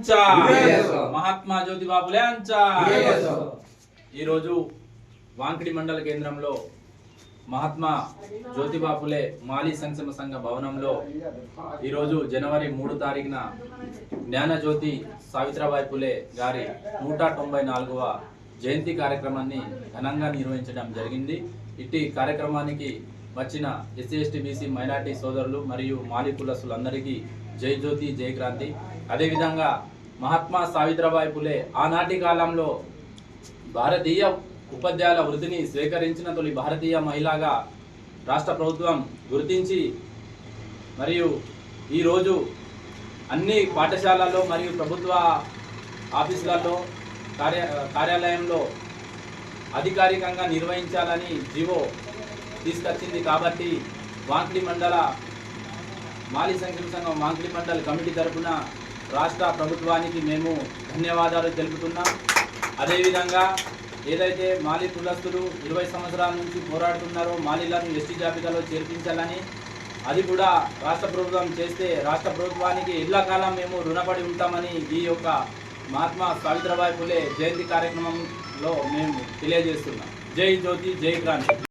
మహాత్మా జ్యోతిబా ఫులే ఈరోజు వాంకిడి మండల కేంద్రంలో మహాత్మా జ్యోతిబా ఫులే మాలీ సంక్షేమ సంఘ భవనంలో ఈరోజు జనవరి 3 తారీఖున జ్ఞానజ్యోతి సావిత్రిబాయి ఫులే గారి 194వ జయంతి కార్యక్రమాన్ని ఘనంగా నిర్వహించడం జరిగింది. ఇట్టి కార్యక్రమానికి వచ్చిన ఎస్సీ ఎస్టీ బీసీ మైనార్టీ సోదరులు మరియు మాలీ కులస్తులందరికీ జై జ్యోతి జై క్రాంతి. అదేవిధంగా మహాత్మా సావిత్రిబాయి ఫులే ఆనాటి కాలంలో భారతీయ ఉపాధ్యాయుల వృత్తిని స్వీకరించిన తొలి భారతీయ మహిళగా రాష్ట్ర ప్రభుత్వం గుర్తించి మరియు ఈరోజు అన్ని పాఠశాలల్లో మరియు ప్రభుత్వ ఆఫీసులలో కార్యాలయంలో అధికారికంగా నిర్వహించాలని జీవో తీసుకొచ్చింది. కాబట్టి వాంకిడి మండల మాలీ సంక్షేమ సంఘం వాంకిడి మండల కమిటీ తరఫున రాష్ట్ర ప్రభుత్వానికి మేము ధన్యవాదాలు తెలుపుతున్నాం. అదేవిధంగా ఏదైతే మాలీ కులస్తులు 20 సంవత్సరాల నుంచి పోరాడుతున్నారో మాలీలను ఎస్టీ జాబితాలో చేర్పించాలని, అది కూడా రాష్ట్ర ప్రభుత్వం చేస్తే రాష్ట్ర ప్రభుత్వానికి ఎల్లకాలం మేము రుణపడి ఉంటామని ఈ యొక్క మహాత్మా సావిత్రిబాయి ఫులే జయంతి కార్యక్రమంలో మేము తెలియజేస్తున్నాం. జై జ్యోతి జై క్రాంతి.